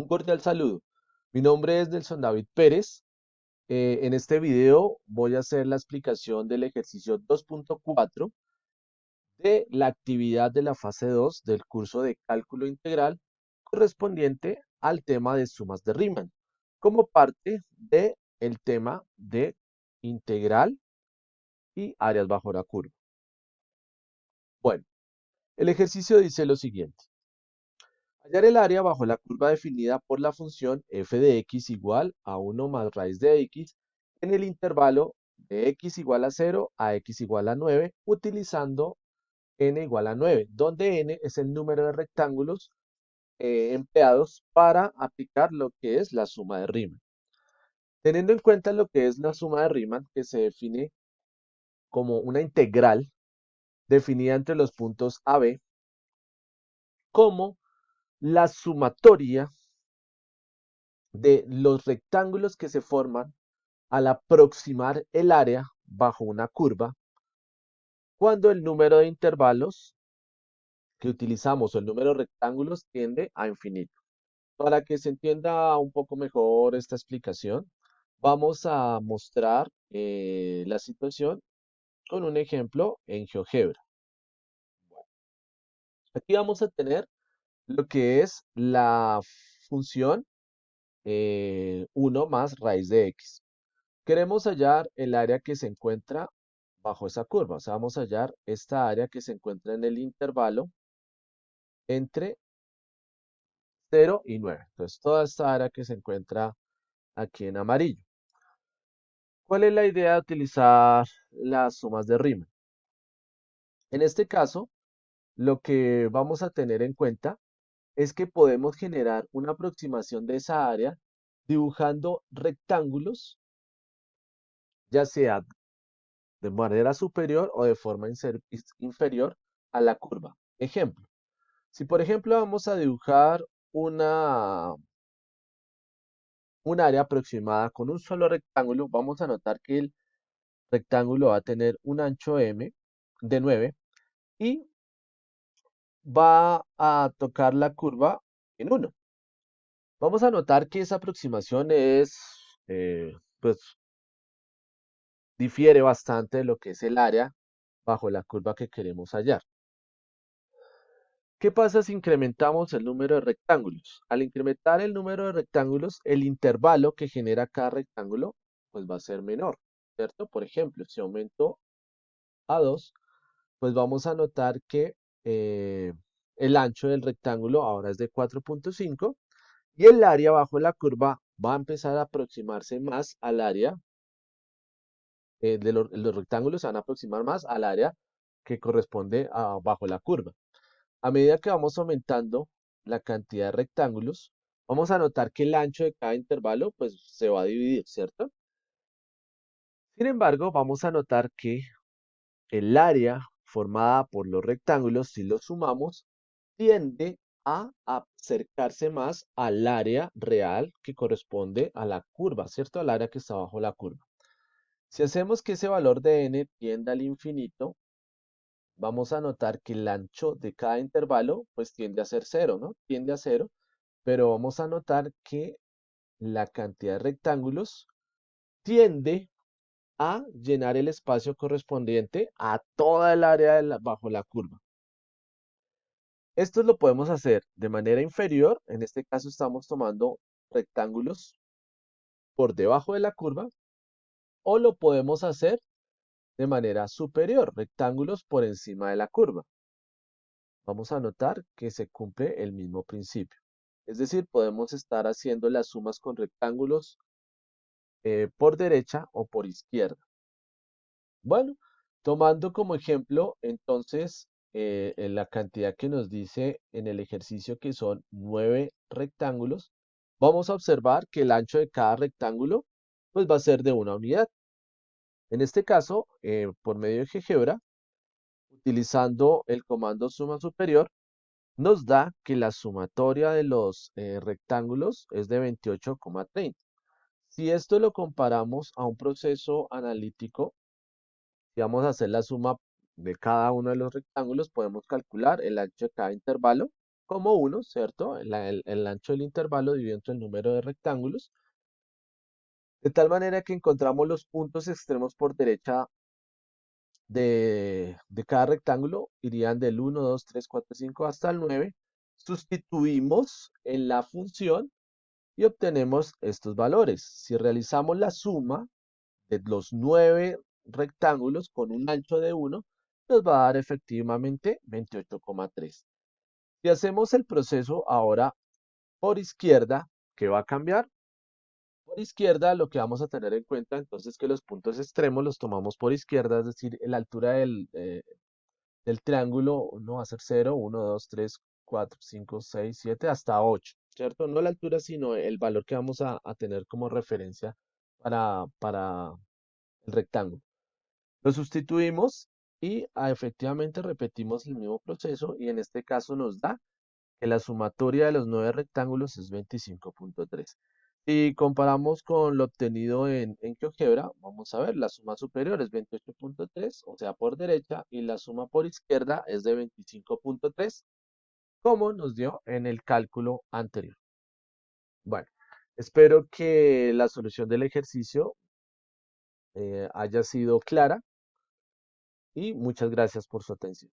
Un cordial saludo. Mi nombre es Nelson David Pérez. En este video voy a hacer la explicación del ejercicio 2.4 de la actividad de la fase 2 del curso de cálculo integral correspondiente al tema de sumas de Riemann, como parte del tema de integral y áreas bajo la curva. Bueno, el ejercicio dice lo siguiente. Hallar el área bajo la curva definida por la función f de x igual a 1 más raíz de x en el intervalo de x igual a 0 a x igual a 9, utilizando n igual a 9, donde n es el número de rectángulos empleados para aplicar lo que es la suma de Riemann. Teniendo en cuenta lo que es la suma de Riemann, que se define como una integral definida entre los puntos a, b, como la sumatoria de los rectángulos que se forman al aproximar el área bajo una curva cuando el número de intervalos que utilizamos o el número de rectángulos tiende a infinito. Para que se entienda un poco mejor esta explicación, vamos a mostrar la situación con un ejemplo en GeoGebra. Aquí vamos a tener lo que es la función 1 más raíz de x. Queremos hallar el área que se encuentra bajo esa curva. O sea, vamos a hallar esta área que se encuentra en el intervalo entre 0 y 9. Entonces, toda esta área que se encuentra aquí en amarillo. ¿Cuál es la idea de utilizar las sumas de Riemann? En este caso, lo que vamos a tener en cuenta es que podemos generar una aproximación de esa área dibujando rectángulos, ya sea de manera superior o de forma inferior a la curva. Ejemplo, si por ejemplo vamos a dibujar un área aproximada con un solo rectángulo, vamos a notar que el rectángulo va a tener un ancho m de 9 y va a tocar la curva en 1. Vamos a notar que esa aproximación pues, difiere bastante de lo que es el área bajo la curva que queremos hallar. ¿Qué pasa si incrementamos el número de rectángulos? Al incrementar el número de rectángulos, el intervalo que genera cada rectángulo pues va a ser menor, ¿cierto? Por ejemplo, si aumento a 2, pues vamos a notar que eh, el ancho del rectángulo ahora es de 4.5 y el área bajo la curva va a empezar a aproximarse más al área los rectángulos se van a aproximar más al área que corresponde bajo la curva. A medida que vamos aumentando la cantidad de rectángulos, vamos a notar que el ancho de cada intervalo pues se va a dividir, ¿cierto? Sin embargo, vamos a notar que el área formada por los rectángulos, si los sumamos, tiende a acercarse más al área real que corresponde a la curva, ¿cierto? Al área que está bajo la curva. Si hacemos que ese valor de n tienda al infinito, vamos a notar que el ancho de cada intervalo pues tiende a ser cero, ¿no? Tiende a cero, pero vamos a notar que la cantidad de rectángulos tiende a llenar el espacio correspondiente a toda el área bajo la curva. Esto lo podemos hacer de manera inferior, en este caso estamos tomando rectángulos por debajo de la curva, o lo podemos hacer de manera superior, rectángulos por encima de la curva. Vamos a notar que se cumple el mismo principio. Es decir, podemos estar haciendo las sumas con rectángulos por derecha o por izquierda. Bueno, tomando como ejemplo, entonces, en la cantidad que nos dice en el ejercicio que son 9 rectángulos, vamos a observar que el ancho de cada rectángulo pues va a ser de una unidad. En este caso, por medio de GeoGebra, utilizando el comando suma superior, nos da que la sumatoria de los rectángulos es de 28,30. Si esto lo comparamos a un proceso analítico, si vamos a hacer la suma de cada uno de los rectángulos, podemos calcular el ancho de cada intervalo como 1, ¿cierto? El ancho del intervalo dividido entre el número de rectángulos, de tal manera que encontramos los puntos extremos por derecha de cada rectángulo, irían del 1, 2, 3, 4, 5 hasta el 9. Sustituimos en la función y obtenemos estos valores. Si realizamos la suma de los 9 rectángulos con un ancho de 1, nos va a dar efectivamente 28,3. Si hacemos el proceso ahora por izquierda, ¿qué va a cambiar? Por izquierda lo que vamos a tener en cuenta entonces que los puntos extremos los tomamos por izquierda, es decir, la altura del triángulo no va a ser 0, 1, 2, 3, 4, 5, 6, 7, hasta 8, ¿cierto? No la altura, sino el valor que vamos a tener como referencia para el rectángulo. Lo sustituimos y efectivamente repetimos el mismo proceso y en este caso nos da que la sumatoria de los 9 rectángulos es 25,3. Si comparamos con lo obtenido en GeoGebra, vamos a ver, la suma superior es 28,3, o sea, por derecha, y la suma por izquierda es de 25,3, como nos dio en el cálculo anterior. Bueno, espero que la solución del ejercicio haya sido clara y muchas gracias por su atención.